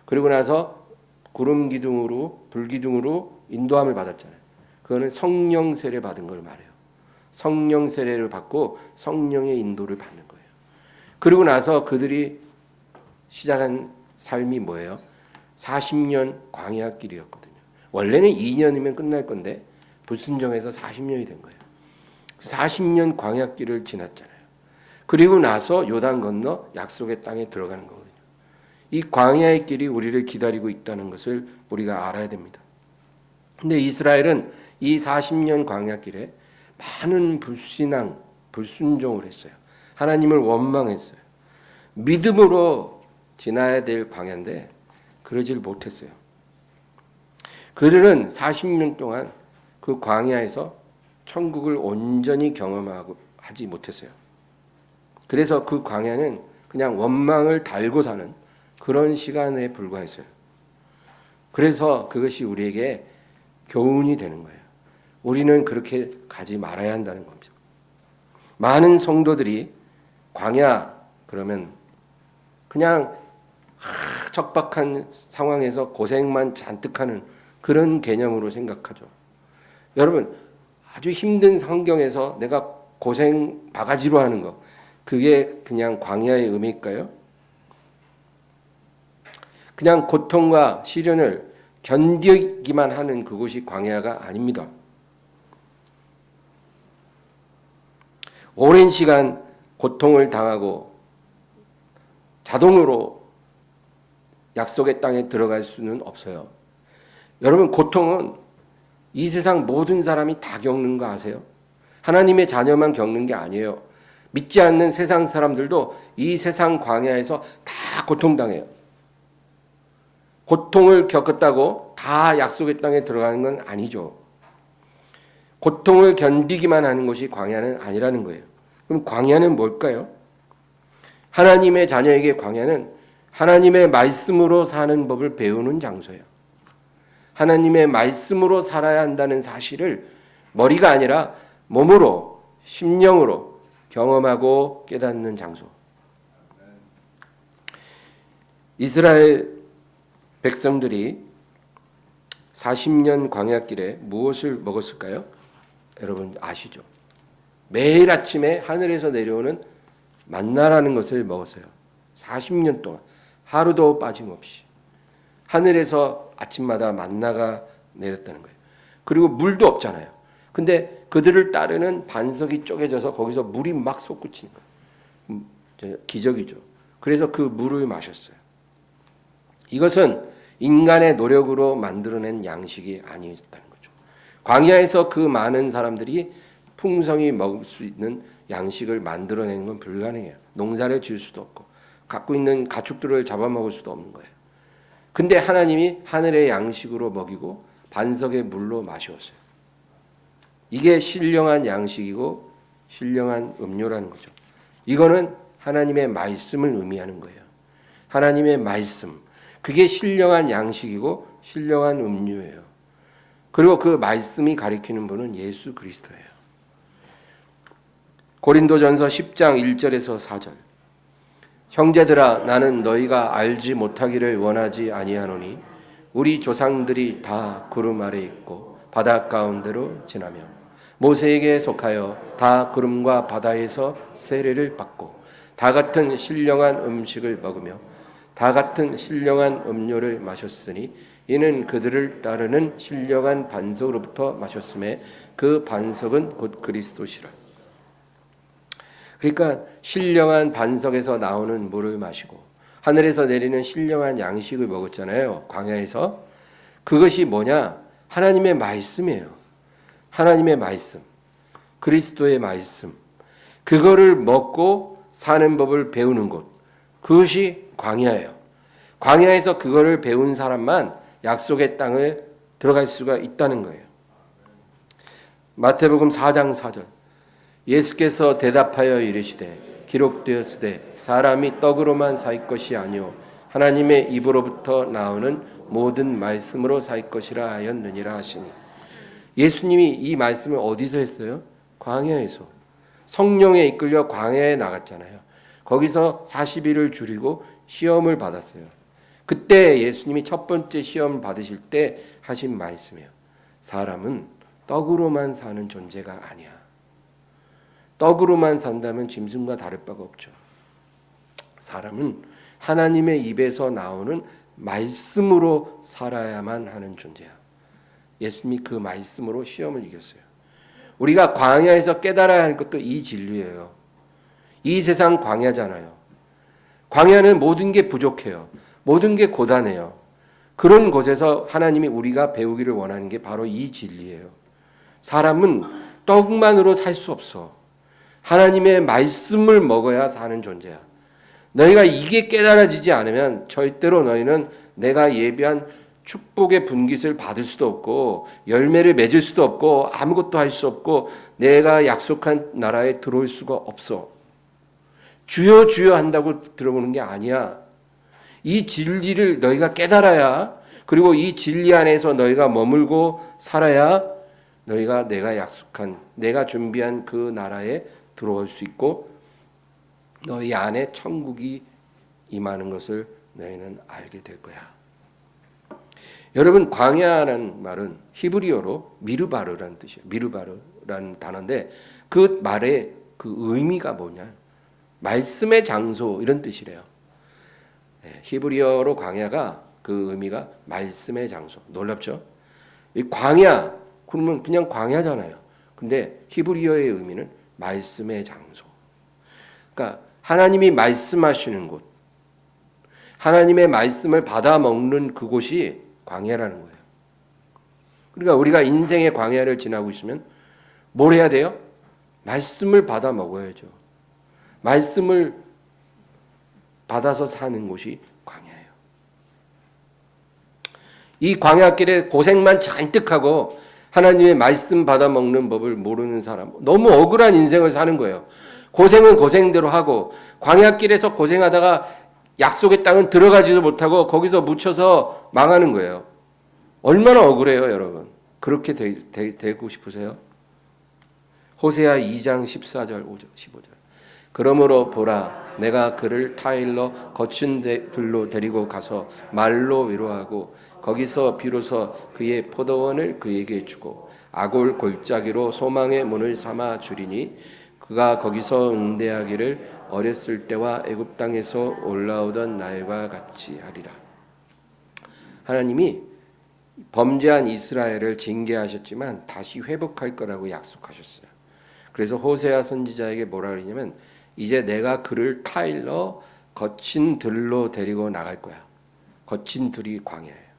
그리고 나서 구름 기둥으로 불 기둥으로 인도함을 받았잖아요. 그거는 성령 세례 받은 걸 말해요. 성령 세례를 받고 성령의 인도를 받는 거예요. 그리고 나서 그들이 시작한 삶이 뭐예요? 40년 광야 길이었거든요. 원래는 2년이면 끝날 건데 불순종해서 40년이 된 거예요. 40년 광야 길을 지났잖아요. 그리고 나서 요단 건너 약속의 땅에 들어가는 거거든요. 이 광야의 길이 우리를 기다리고 있다는 것을 우리가 알아야 됩니다. 근데 이스라엘은 이 40년 광야 길에 많은 불신앙, 불순종을 했어요. 하나님을 원망했어요. 믿음으로 지나야 될 광야인데 그러질 못했어요. 그들은 40년 동안 그 광야에서 천국을 온전히 경험하고 하지 못했어요. 그래서 그 광야는 그냥 원망을 달고 사는 그런 시간에 불과했어요. 그래서 그것이 우리에게 교훈이 되는 거예요. 우리는 그렇게 가지 말아야 한다는 겁니다. 많은 성도들이 광야 그러면 그냥 척박한 상황에서 고생만 잔뜩 하는 그런 개념으로 생각하죠. 여러분 아주 힘든 환경에서 내가 고생 바가지로 하는 거 그게 그냥 광야의 의미일까요? 그냥 고통과 시련을 견디기만 하는 그곳이 광야가 아닙니다. 오랜 시간 고통을 당하고 자동으로 약속의 땅에 들어갈 수는 없어요. 여러분 고통은 이 세상 모든 사람이 다 겪는 거 아세요? 하나님의 자녀만 겪는 게 아니에요. 믿지 않는 세상 사람들도 이 세상 광야에서 다 고통당해요. 고통을 겪었다고 다 약속의 땅에 들어가는 건 아니죠. 고통을 견디기만 하는 것이 광야는 아니라는 거예요. 그럼 광야는 뭘까요? 하나님의 자녀에게 광야는 하나님의 말씀으로 사는 법을 배우는 장소예요. 하나님의 말씀으로 살아야 한다는 사실을 머리가 아니라 몸으로, 심령으로 경험하고 깨닫는 장소. 이스라엘 백성들이 40년 광야길에 무엇을 먹었을까요? 여러분 아시죠? 매일 아침에 하늘에서 내려오는 만나라는 것을 먹었어요. 40년 동안 하루도 빠짐없이 하늘에서 아침마다 만나가 내렸다는 거예요. 그리고 물도 없잖아요. 근데 그들을 따르는 반석이 쪼개져서 거기서 물이 막 솟구치는 거예요. 기적이죠. 그래서 그 물을 마셨어요. 이것은 인간의 노력으로 만들어낸 양식이 아니었다는 거죠. 광야에서 그 많은 사람들이 풍성히 먹을 수 있는 양식을 만들어내는 건 불가능해요. 농사를 지을 수도 없고 갖고 있는 가축들을 잡아먹을 수도 없는 거예요. 근데 하나님이 하늘의 양식으로 먹이고 반석의 물로 마셨어요. 이게 신령한 양식이고 신령한 음료라는 거죠. 이거는 하나님의 말씀을 의미하는 거예요. 하나님의 말씀, 그게 신령한 양식이고 신령한 음료예요. 그리고 그 말씀이 가리키는 분은 예수 그리스도예요. 고린도전서 10장 1절에서 4절. 형제들아, 나는 너희가 알지 못하기를 원하지 아니하노니 우리 조상들이 다 구름 아래 있고 바다 가운데로 지나며 모세에게 속하여 다 구름과 바다에서 세례를 받고 다 같은 신령한 음식을 먹으며 다 같은 신령한 음료를 마셨으니 이는 그들을 따르는 신령한 반석으로부터 마셨음에 그 반석은 곧 그리스도시라. 그러니까 신령한 반석에서 나오는 물을 마시고 하늘에서 내리는 신령한 양식을 먹었잖아요. 광야에서. 그것이 뭐냐? 하나님의 말씀이에요. 하나님의 말씀. 그리스도의 말씀. 그거를 먹고 사는 법을 배우는 곳. 그것이 광야예요. 광야에서 그거를 배운 사람만 약속의 땅을 들어갈 수가 있다는 거예요. 마태복음 4장 4절. 예수께서 대답하여 이르시되 기록되었으되 사람이 떡으로만 살 것이 아니요 하나님의 입으로부터 나오는 모든 말씀으로 살 것이라 하였느니라 하시니. 예수님이 이 말씀을 어디서 했어요? 광야에서. 성령에 이끌려 광야에 나갔잖아요. 거기서 40일을 줄이고 시험을 받았어요. 그때 예수님이 첫 번째 시험을 받으실 때 하신 말씀이에요. 사람은 떡으로만 사는 존재가 아니야. 떡으로만 산다면 짐승과 다를 바가 없죠. 사람은 하나님의 입에서 나오는 말씀으로 살아야만 하는 존재야. 예수님이 그 말씀으로 시험을 이겼어요. 우리가 광야에서 깨달아야 할 것도 이 진리예요. 이 세상 광야잖아요. 광야는 모든 게 부족해요. 모든 게 고단해요. 그런 곳에서 하나님이 우리가 배우기를 원하는 게 바로 이 진리예요. 사람은 떡만으로 살 수 없어. 하나님의 말씀을 먹어야 사는 존재야. 너희가 이게 깨달아지지 않으면 절대로 너희는 내가 예비한 축복의 분깃을 받을 수도 없고 열매를 맺을 수도 없고 아무것도 할 수 없고 내가 약속한 나라에 들어올 수가 없어. 주여 주여 한다고 들어보는 게 아니야. 이 진리를 너희가 깨달아야, 그리고 이 진리 안에서 너희가 머물고 살아야 너희가 내가 약속한, 내가 준비한 그 나라에 들어올 수 있고 너희 안에 천국이 임하는 것을 너희는 알게 될 거야. 여러분, 광야라는 말은 히브리어로 미르바르라는 뜻이에요. 미르바르라는 단어인데 그 말의 그 의미가 뭐냐? 말씀의 장소, 이런 뜻이래요. 히브리어로 광야가 그 의미가 말씀의 장소. 놀랍죠? 이 광야, 그러면 그냥 광야잖아요. 근데 히브리어의 의미는 말씀의 장소. 그러니까 하나님이 말씀하시는 곳, 하나님의 말씀을 받아 먹는 그곳이 광야라는 거예요. 그러니까 우리가 인생의 광야를 지나고 있으면 뭘 해야 돼요? 말씀을 받아 먹어야죠. 말씀을 받아서 사는 곳이 광야예요. 이 광야길에 고생만 잔뜩 하고 하나님의 말씀 받아 먹는 법을 모르는 사람, 너무 억울한 인생을 사는 거예요. 고생은 고생대로 하고 광야길에서 고생하다가 약속의 땅은 들어가지도 못하고 거기서 묻혀서 망하는 거예요. 얼마나 억울해요, 여러분. 그렇게 되고 싶으세요? 호세아 2장 14절 15절. 그러므로 보라, 내가 그를 타일러 거친 들로 데리고 가서 말로 위로하고 거기서 비로소 그의 포도원을 그에게 주고 아골 골짜기로 소망의 문을 삼아 주리니 그가 거기서 응대하기를 어렸을 때와 애굽 땅에서 올라오던 날과 같이 하리라. 하나님이 범죄한 이스라엘을 징계하셨지만 다시 회복할 거라고 약속하셨어요. 그래서 호세아 선지자에게 뭐라 그러냐면 이제 내가 그를 타일러 거친 들로 데리고 나갈 거야. 거친 들이 광야예요.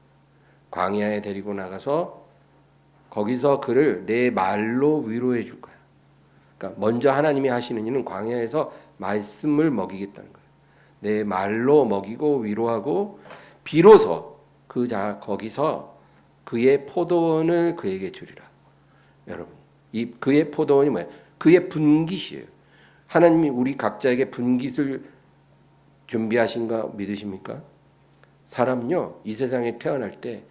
광야에 데리고 나가서 거기서 그를 내 말로 위로해 줄 거야. 그러니까 먼저 하나님이 하시는 일은 광야에서 말씀을 먹이겠다는 거예요. 내 말로 먹이고 위로하고 비로소 거기서 그의 포도원을 그에게 주리라. 여러분, 이 그의 포도원이 뭐예요? 그의 분깃이에요. 하나님이 우리 각자에게 분깃을 준비하신 거 믿으십니까? 사람요, 이 세상에 태어날 때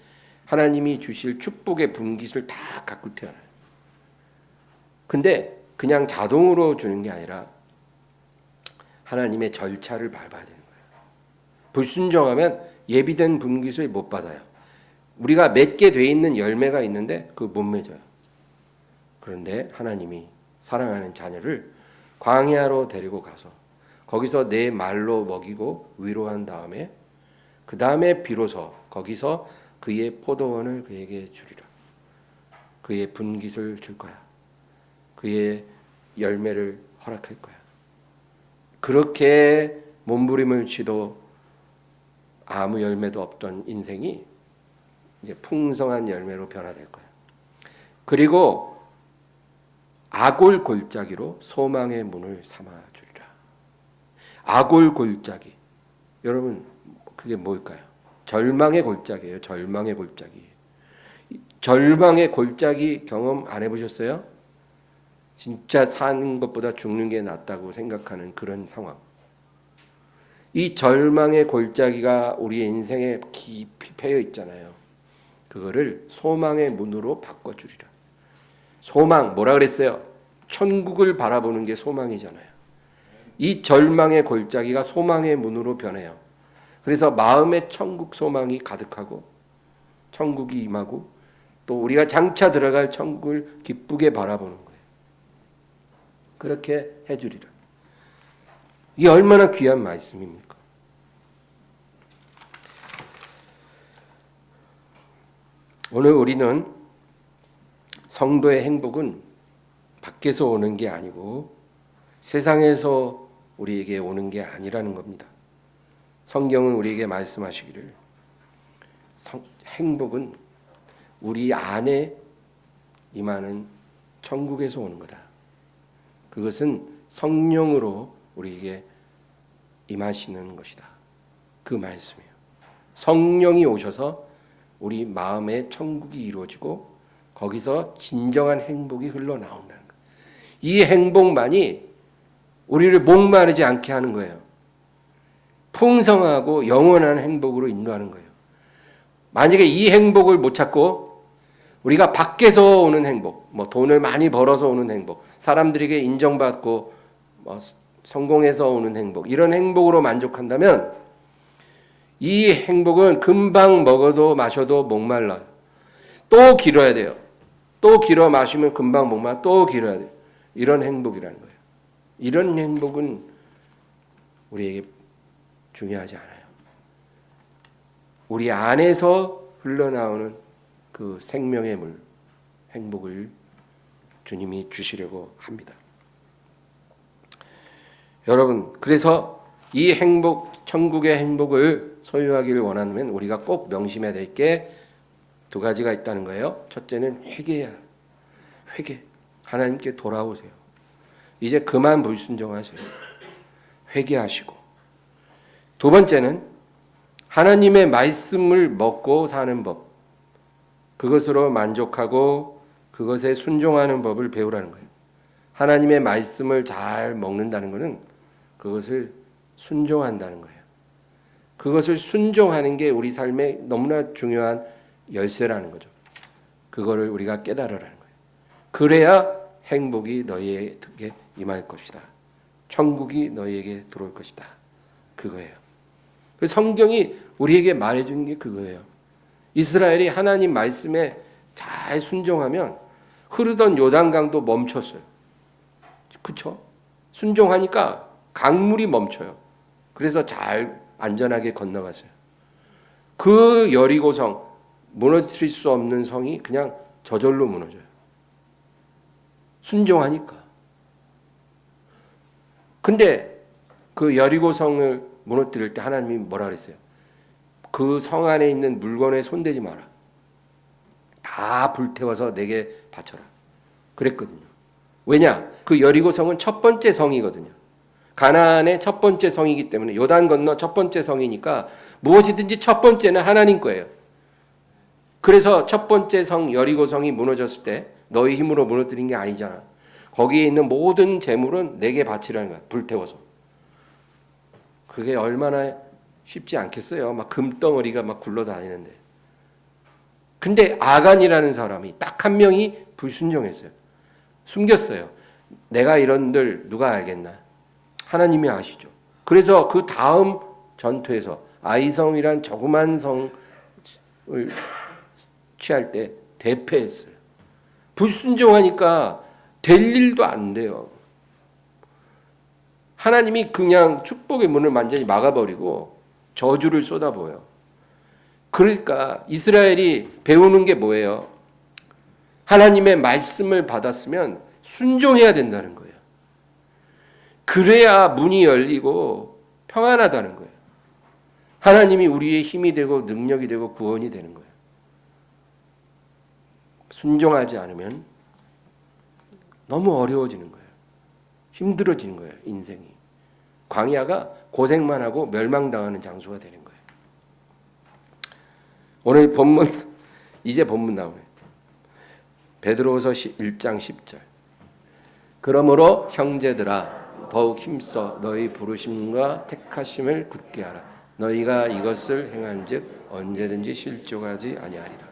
하나님이 주실 축복의 분깃을 다 갖고 태어나요. 근데 그냥 자동으로 주는 게 아니라 하나님의 절차를 밟아야 되는 거예요. 불순종하면 예비된 분깃을 못 받아요. 우리가 맺게 돼 있는 열매가 있는데 그거 못 맺어요. 그런데 하나님이 사랑하는 자녀를 광야로 데리고 가서 거기서 내 말로 먹이고 위로한 다음에 그 다음에 비로소 거기서 그의 포도원을 그에게 주리라. 그의 분깃을 줄 거야. 그의 열매를 허락할 거야. 그렇게 몸부림을 치도 아무 열매도 없던 인생이 이제 풍성한 열매로 변화될 거야. 그리고 아골 골짜기로 소망의 문을 삼아 주리라. 아골 골짜기. 여러분, 그게 뭘까요? 절망의 골짜기예요. 절망의 골짜기. 절망의 골짜기 경험 안 해보셨어요? 진짜 사는 것보다 죽는 게 낫다고 생각하는 그런 상황. 이 절망의 골짜기가 우리의 인생에 깊이 패여 있잖아요. 그거를 소망의 문으로 바꿔주리라. 소망, 뭐라 그랬어요? 천국을 바라보는 게 소망이잖아요. 이 절망의 골짜기가 소망의 문으로 변해요. 그래서 마음에 천국 소망이 가득하고 천국이 임하고 또 우리가 장차 들어갈 천국을 기쁘게 바라보는 거예요. 그렇게 해주리라. 이게 얼마나 귀한 말씀입니까? 오늘 우리는 성도의 행복은 밖에서 오는 게 아니고 세상에서 우리에게 오는 게 아니라는 겁니다. 성경은 우리에게 말씀하시기를 행복은 우리 안에 임하는 천국에서 오는 거다. 그것은 성령으로 우리에게 임하시는 것이다. 그 말씀이에요. 성령이 오셔서 우리 마음에 천국이 이루어지고 거기서 진정한 행복이 흘러나온다는 거예요. 이 행복만이 우리를 목마르지 않게 하는 거예요. 풍성하고 영원한 행복으로 인도하는 거예요. 만약에 이 행복을 못 찾고 우리가 밖에서 오는 행복, 돈을 많이 벌어서 오는 행복, 사람들에게 인정받고 성공해서 오는 행복, 이런 행복으로 만족한다면 이 행복은 금방 먹어도 마셔도 목말라요. 또 길어야 돼요. 또 길어 마시면 금방 목말라, 또 길어야 돼요. 이런 행복이라는 거예요. 이런 행복은 우리에게 중요하지 않아요. 우리 안에서 흘러나오는 그 생명의 물, 행복을 주님이 주시려고 합니다. 여러분, 그래서 이 행복, 천국의 행복을 소유하기를 원하면 우리가 꼭 명심해야 될 게 두 가지가 있다는 거예요. 첫째는 회개야. 회개. 하나님께 돌아오세요. 이제 그만 불순종하세요. 회개하시고. 두 번째는 하나님의 말씀을 먹고 사는 법. 그것으로 만족하고 그것에 순종하는 법을 배우라는 거예요. 하나님의 말씀을 잘 먹는다는 것은 그것을 순종한다는 거예요. 그것을 순종하는 게 우리 삶에 너무나 중요한 열쇠라는 거죠. 그거를 우리가 깨달으라는 거예요. 그래야 행복이 너희에게 임할 것이다. 천국이 너희에게 들어올 것이다. 그거예요. 성경이 우리에게 말해주는 게 그거예요. 이스라엘이 하나님 말씀에 잘 순종하면 흐르던 요단강도 멈췄어요. 그렇죠? 순종하니까 강물이 멈춰요. 그래서 잘 안전하게 건너갔어요. 그 여리고성, 무너뜨릴 수 없는 성이 그냥 저절로 무너져요. 순종하니까. 근데 그 여리고성을 무너뜨릴 때 하나님이 뭐라 그랬어요? 그 성 안에 있는 물건에 손대지 마라. 다 불태워서 내게 바쳐라. 그랬거든요. 왜냐? 그 여리고 성은 첫 번째 성이거든요. 가나안의 첫 번째 성이기 때문에 요단 건너 첫 번째 성이니까 무엇이든지 첫 번째는 하나님 거예요. 그래서 첫 번째 성 여리고 성이 무너졌을 때 너희 힘으로 무너뜨린 게 아니잖아. 거기에 있는 모든 재물은 내게 바치라는 거야. 불태워서. 그게 얼마나 쉽지 않겠어요. 막 금덩어리가 막 굴러다니는데. 근데 아간이라는 사람이 딱 한 명이 불순종했어요. 숨겼어요. 내가 이런들 누가 알겠나? 하나님이 아시죠. 그래서 그 다음 전투에서 아이성이란 조그만 성을 취할 때 대패했어요. 불순종하니까 될 일도 안 돼요. 하나님이 그냥 축복의 문을 완전히 막아버리고 저주를 쏟아부어요. 그러니까 이스라엘이 배우는 게 뭐예요? 하나님의 말씀을 받았으면 순종해야 된다는 거예요. 그래야 문이 열리고 평안하다는 거예요. 하나님이 우리의 힘이 되고 능력이 되고 구원이 되는 거예요. 순종하지 않으면 너무 어려워지는 거예요. 힘들어지는 거예요. 인생이. 광야가 고생만 하고 멸망당하는 장소가 되는 거예요. 오늘 본문 이제 본문 나오네. 베드로후서 1장 10절. 그러므로 형제들아 더욱 힘써 너희 부르심과 택하심을 굳게 하라. 너희가 이것을 행한즉 언제든지 실족하지 아니하리라.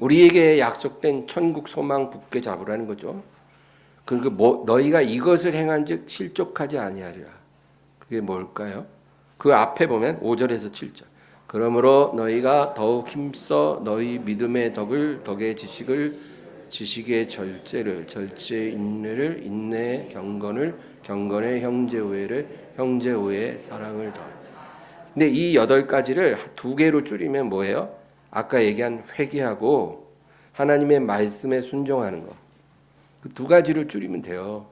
우리에게 약속된 천국 소망 굳게 잡으라는 거죠. 그리고 너희가 이것을 행한즉 실족하지 아니하리라. 그게 뭘까요? 그 앞에 보면 5절에서 7절. 그러므로 너희가 더욱 힘써 너희 믿음의 덕의 지식의 절제의 인내를 인내의 경건의 형제우애의 사랑을 더하라. 근데 이 8가지를 2개로 줄이면 뭐예요? 아까 얘기한 회개하고 하나님의 말씀에 순종하는 거. 그 2가지를 줄이면 돼요.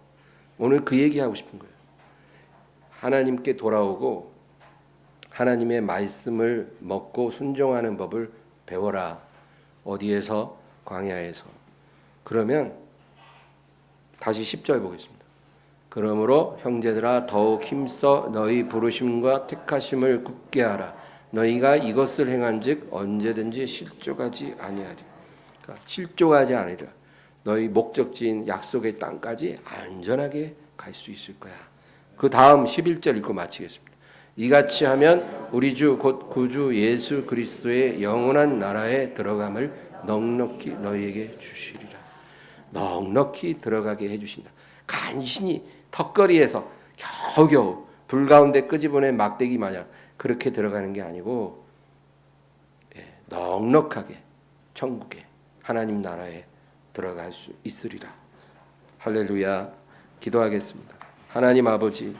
오늘 그 얘기하고 싶은 거예요. 하나님께 돌아오고 하나님의 말씀을 먹고 순종하는 법을 배워라. 어디에서? 광야에서. 그러면 다시 10절 보겠습니다. 그러므로 형제들아 더욱 힘써 너희 부르심과 택하심을 굳게 하라. 너희가 이것을 행한즉 언제든지 실족하지 아니하리. 그러니까 실족하지 않으리라. 너희 목적지인 약속의 땅까지 안전하게 갈 수 있을 거야. 그 다음 11절 읽고 마치겠습니다. 이같이 하면 우리 주 곧 구주 예수 그리스도의 영원한 나라에 들어감을 넉넉히 너희에게 주시리라. 넉넉히 들어가게 해주신다. 간신히 턱걸이에서 겨우겨우 불 가운데 끄집어낸 막대기 마냥 그렇게 들어가는 게 아니고 넉넉하게 천국에 하나님 나라에 들어갈 수 있으리라. 할렐루야. 기도하겠습니다. 하나님 아버지,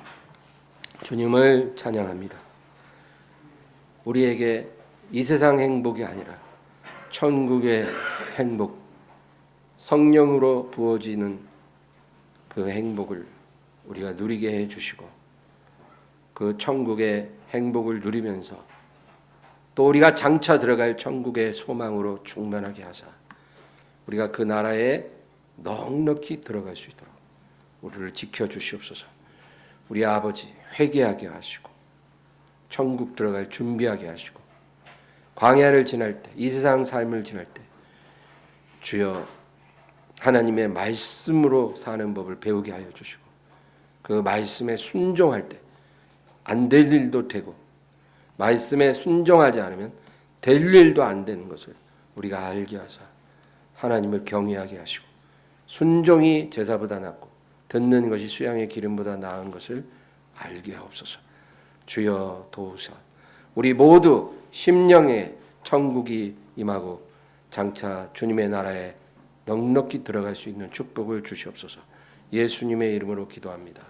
주님을 찬양합니다. 우리에게 이 세상 행복이 아니라 천국의 행복, 성령으로 부어지는 그 행복을 우리가 누리게 해주시고 그 천국의 행복을 누리면서 또 우리가 장차 들어갈 천국의 소망으로 충만하게 하사 우리가 그 나라에 넉넉히 들어갈 수 있도록 우리를 지켜주시옵소서. 우리 아버지 회개하게 하시고 천국 들어갈 준비하게 하시고 광야를 지날 때, 이 세상 삶을 지날 때 주여 하나님의 말씀으로 사는 법을 배우게 하여 주시고 그 말씀에 순종할 때 안 될 일도 되고 말씀에 순종하지 않으면 될 일도 안 되는 것을 우리가 알게 하사 하나님을 경외하게 하시고 순종이 제사보다 낫고 듣는 것이 수양의 기름보다 나은 것을 알게 하옵소서. 주여 도우사 우리 모두 심령의 천국이 임하고 장차 주님의 나라에 넉넉히 들어갈 수 있는 축복을 주시옵소서. 예수님의 이름으로 기도합니다.